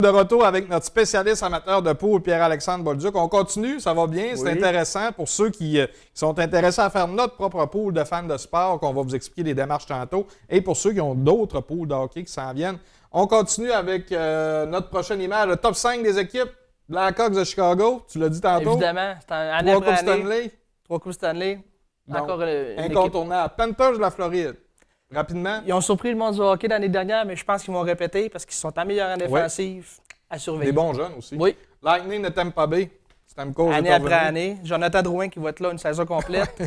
De retour avec notre spécialiste amateur de poule, Pierre-Alexandre Bolduc. On continue, ça va bien, c'est intéressant pour ceux qui sont intéressés à faire notre propre pool de fans de sport, qu'on va vous expliquer les démarches tantôt, et pour ceux qui ont d'autres poules de hockey qui s'en viennent. On continue avec notre prochaine image, le top 5 des équipes Blackhawks de Chicago. Tu l'as dit tantôt. Évidemment, c'est année 3 après Coupes année. Stanley. 3 Coupes Stanley. Donc, encore une incontournable. Panthers de la Floride. Rapidement. Ils ont surpris le monde du hockey l'année dernière, mais je pense qu'ils vont répéter parce qu'ils sont améliorés en défensive à surveiller. Des bons jeunes aussi. Oui. Lightning de Tampa Bay. Année après année. Jonathan Drouin qui va être là une saison complète.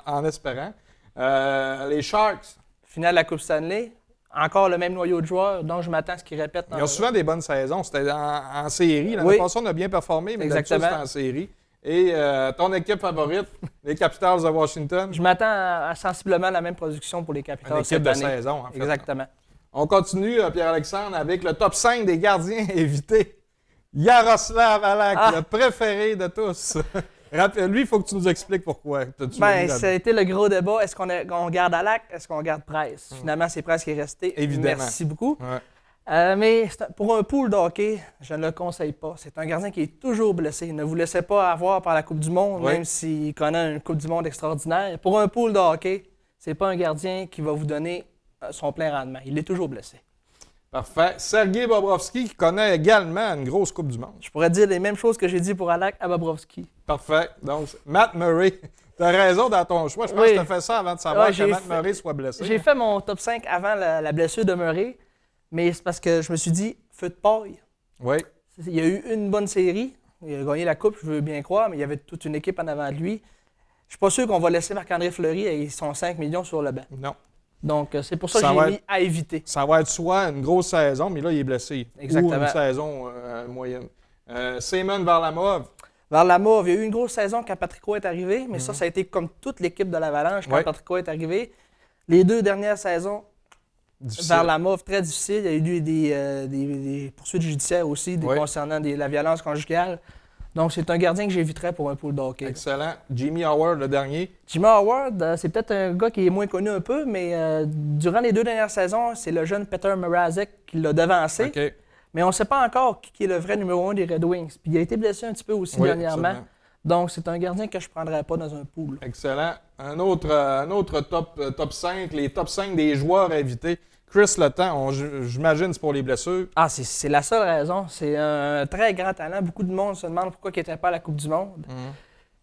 en espérant. Les Sharks. Finale de la Coupe Stanley. Encore le même noyau de joueurs, donc je m'attends à ce qu'ils répètent. Ils ont souvent des bonnes saisons. C'était en série. L'année passée, on a bien performé, mais d'habitude, c'était en série. Et ton équipe favorite, les Capitals de Washington? Je m'attends à sensiblement la même production pour les Capitals cette année. Une équipe de saison, en fait. Exactement. On continue, Pierre-Alexandre, avec le top 5 des gardiens invités. Yaroslav Halak, le préféré de tous. Lui, il faut que tu nous expliques pourquoi. Ça a été le gros débat. Est-ce qu'on garde Halak? Est-ce qu'on garde Price? Finalement, c'est Price qui est resté. Évidemment. Merci beaucoup. Ouais. Mais pour un pool de hockey, je ne le conseille pas. C'est un gardien qui est toujours blessé. Ne vous laissez pas avoir par la Coupe du Monde, même s'il connaît une Coupe du Monde extraordinaire. Pour un pool de hockey, c'est pas un gardien qui va vous donner son plein rendement. Il est toujours blessé. Parfait. Sergei Bobrovski, qui connaît également une grosse Coupe du Monde. Je pourrais dire les mêmes choses que j'ai dit pour Halak à Bobrovski. Parfait. Donc, Matt Murray, tu as raison dans ton choix. Je pense que tu as fait ça avant de savoir que Matt Murray soit blessé. J'ai fait mon top 5 avant la blessure de Murray. Mais c'est parce que je me suis dit, feu de paille. Oui. Il y a eu une bonne série. Il a gagné la Coupe, je veux bien croire, mais il y avait toute une équipe en avant de lui. Je suis pas sûr qu'on va laisser Marc-André Fleury et son 5 millions sur le banc. Non. Donc, c'est pour ça que j'ai mis à éviter. Ça va être soit une grosse saison, mais là, il est blessé. Exactement. Ou une saison moyenne. Simon Varlamov. Varlamov, il y a eu une grosse saison quand Patrick Roy est arrivé, mais ça a été comme toute l'équipe de l'Avalanche quand Patrick Roy est arrivé. Les 2 dernières saisons, Varlamov, très difficile. Il y a eu des poursuites judiciaires aussi concernant la violence conjugale. Donc, c'est un gardien que j'éviterais pour un pool de hockey. Excellent. Jimmy Howard, le dernier. Jimmy Howard, c'est peut-être un gars qui est moins connu un peu, mais durant les 2 dernières saisons, c'est le jeune Peter Mrazek qui l'a devancé. Okay. Mais on ne sait pas encore qui est le vrai numéro 1 des Red Wings. Puis il a été blessé un petit peu aussi dernièrement. Absolument. Donc, c'est un gardien que je ne prendrais pas dans un pool. Excellent. Un autre top 5, les top 5 des joueurs invités. Chris Letang, j'imagine c'est pour les blessures. Ah, c'est la seule raison. C'est un très grand talent. Beaucoup de monde se demande pourquoi il n'était pas à la Coupe du Monde.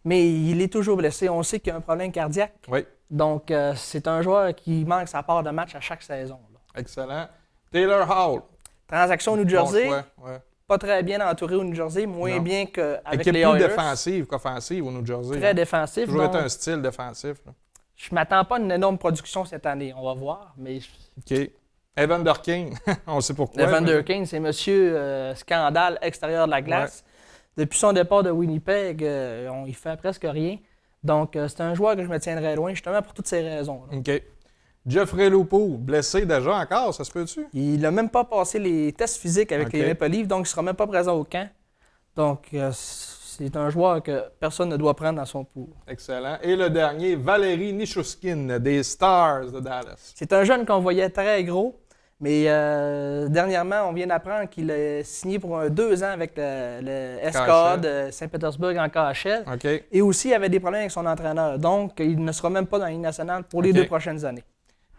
Mais il est toujours blessé. On sait qu'il a un problème cardiaque. Oui. Donc, c'est un joueur qui manque sa part de match à chaque saison. Là. Excellent. Taylor Hall. Transaction au New Jersey. Bon, pas très bien entouré au New Jersey, moins bien qu'avec les Oilers. Équipe plus défensive qu'offensive au New Jersey. Très défensif. Toujours été un style défensif. Là. Je ne m'attends pas à une énorme production cette année. On va voir. Mais... OK. Evander Kane, on sait pourquoi. Evander Kane, c'est monsieur scandale extérieur de la glace. Depuis son départ de Winnipeg, il ne fait presque rien. Donc, c'est un joueur que je me tiendrais loin, justement, pour toutes ces raisons. Là. OK. Jeffrey Lupo, blessé déjà encore, ça se peut-tu? Il n'a même pas passé les tests physiques avec les Maple Leafs, donc il ne sera même pas présent au camp. Donc, c'est un joueur que personne ne doit prendre dans son pool. Excellent. Et le dernier, Valérie Nichushkin, des Stars de Dallas. C'est un jeune qu'on voyait très gros, mais dernièrement, on vient d'apprendre qu'il a signé pour 2 ans avec le SKA de Saint-Pétersbourg en KHL. Okay. Et aussi, il avait des problèmes avec son entraîneur. Donc, il ne sera même pas dans la Ligue nationale pour les 2 prochaines années.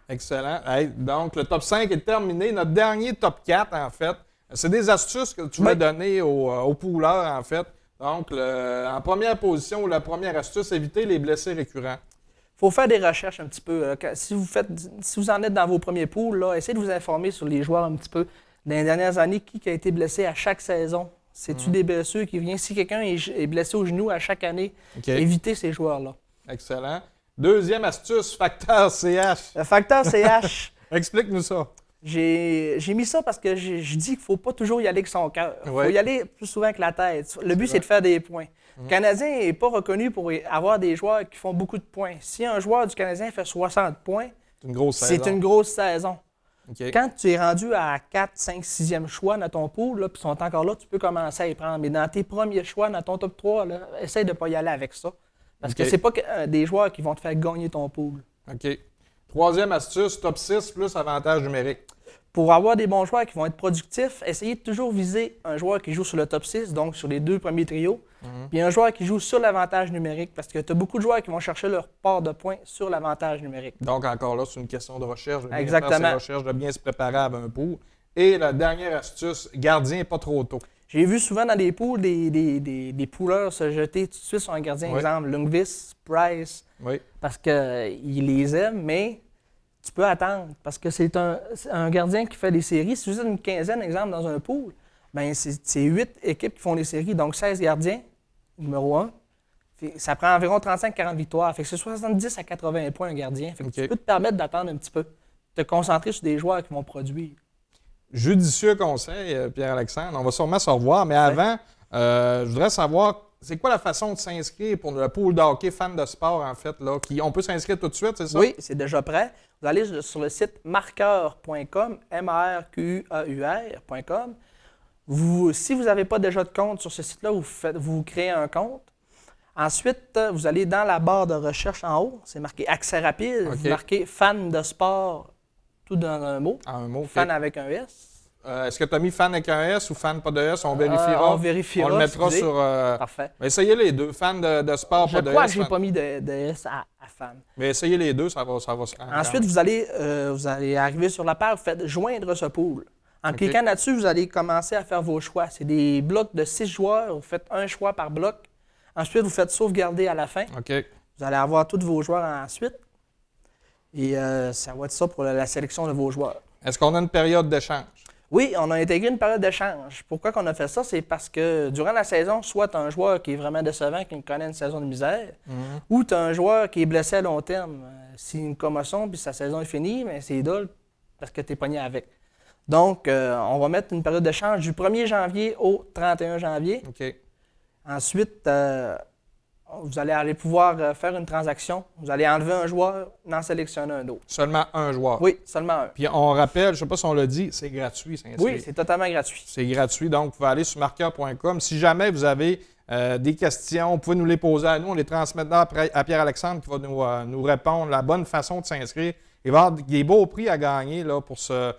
Excellent. Hey, donc, le top 5 est terminé. Notre dernier top 4, en fait, c'est des astuces que tu vas donner aux poolers, en fait. Donc, en première position, la première astuce, éviter les blessés récurrents. Il faut faire des recherches un petit peu. Si vous en êtes dans vos premiers pools, là, essayez de vous informer sur les joueurs un petit peu. Dans les dernières années, qui a été blessé à chaque saison? C'est-tu des blessures qui viennent? Si quelqu'un est blessé au genou à chaque année, évitez ces joueurs-là. Excellent. Deuxième astuce, facteur CH. Le facteur CH. Explique-nous ça. J'ai mis ça parce que je dis qu'il ne faut pas toujours y aller avec son cœur. Il faut y aller plus souvent que la tête. Le but, c'est de faire des points. Le Canadien n'est pas reconnu pour avoir des joueurs qui font beaucoup de points. Si un joueur du Canadien fait 60 points, c'est une grosse saison. Okay. Quand tu es rendu à 4, 5, 6e choix dans ton pool, puis ils sont encore là, tu peux commencer à y prendre. Mais dans tes premiers choix, dans ton top 3, là, essaye de ne pas y aller avec ça. Parce que c'est pas des joueurs qui vont te faire gagner ton pool. OK. Troisième astuce, top 6 plus avantage numérique. pour avoir des bons joueurs qui vont être productifs, essayez de toujours viser un joueur qui joue sur le top 6, donc sur les 2 premiers trios, puis un joueur qui joue sur l'avantage numérique, parce que tu as beaucoup de joueurs qui vont chercher leur part de points sur l'avantage numérique. Donc, encore là, c'est une question de recherche. De bien Exactement. faire ses recherches, de bien se préparer avant un pool. Et la dernière astuce, gardien pas trop tôt. J'ai vu souvent dans des pools des poolers se jeter tout de suite sur un gardien, exemple Lundqvist, Price, parce qu'ils les aiment, mais tu peux attendre, parce que c'est un gardien qui fait des séries. Si vous êtes une quinzaine, exemple, dans un pool, ben c'est 8 équipes qui font des séries, donc 16 gardiens, numéro 1. Ça prend environ 35-40 victoires. Fait que c'est 70 à 80 points un gardien. Fait que tu peux te permettre d'attendre un petit peu, te concentrer sur des joueurs qui vont produire. Judicieux conseil, Pierre-Alexandre. On va sûrement se revoir, mais avant, je voudrais savoir, c'est quoi la façon de s'inscrire pour le pool de hockey fan de sport, en fait, là? On peut s'inscrire tout de suite, c'est ça? Oui, c'est déjà prêt. Vous allez sur le site marqueur.com, marqueur.com. Si vous n'avez pas déjà de compte sur ce site-là, vous créez un compte. Ensuite, vous allez dans la barre de recherche en haut, c'est marqué accès rapide, vous marquez fan de sport, tout dans un mot. Un mot, fan avec un S. Est-ce que tu as mis fan avec un S ou fan pas de S? On vérifiera. On vérifiera. On le mettra sur. Parfait. Essayez les deux, fan de sport, pas de S. Je crois que je n'ai pas mis de S à fan. Mais essayez les deux, ça va se rendre. Ensuite, vous allez arriver sur la page, vous faites joindre ce pool. En cliquant là-dessus, vous allez commencer à faire vos choix. C'est des blocs de 6 joueurs, vous faites un choix par bloc. Ensuite, vous faites sauvegarder à la fin. Vous allez avoir tous vos joueurs ensuite. Et ça va être ça pour la sélection de vos joueurs. Est-ce qu'on a une période d'échange? Oui, on a intégré une période d'échange. Pourquoi qu'on a fait ça? C'est parce que durant la saison, soit tu as un joueur qui est vraiment décevant, qui connaît une saison de misère, ou tu as un joueur qui est blessé à long terme. C'est une commotion, puis sa saison est finie, mais c'est idole parce que tu es pogné avec. Donc, on va mettre une période d'échange du 1er janvier au 31 janvier. Ensuite, vous allez pouvoir faire une transaction. Vous allez enlever un joueur, en sélectionner un autre. Seulement un joueur? Oui, seulement un. Puis on rappelle, je ne sais pas si on l'a dit, c'est gratuit. Oui, c'est totalement gratuit. C'est gratuit, donc vous pouvez aller sur marqueur.com. Si jamais vous avez des questions, vous pouvez nous les poser à nous. On les transmettra à Pierre-Alexandre qui va nous répondre la bonne façon de s'inscrire. Il va y avoir des beaux prix à gagner là, pour ce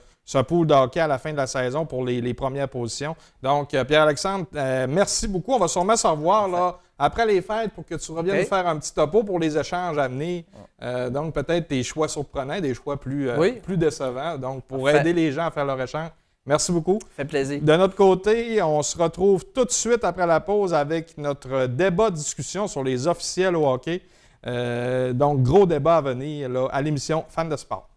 pool de hockey à la fin de la saison pour les premières positions. Donc, Pierre-Alexandre, merci beaucoup. On va sûrement se revoir là, après les fêtes pour que tu reviennes nous faire un petit topo pour les échanges à venir. Donc, peut-être tes choix surprenants, des choix plus décevants, donc pour aider les gens à faire leur échange. Merci beaucoup. Ça fait plaisir. De notre côté, on se retrouve tout de suite après la pause avec notre débat de discussion sur les officiels au hockey. Donc, gros débat à venir là, à l'émission Fan de sport.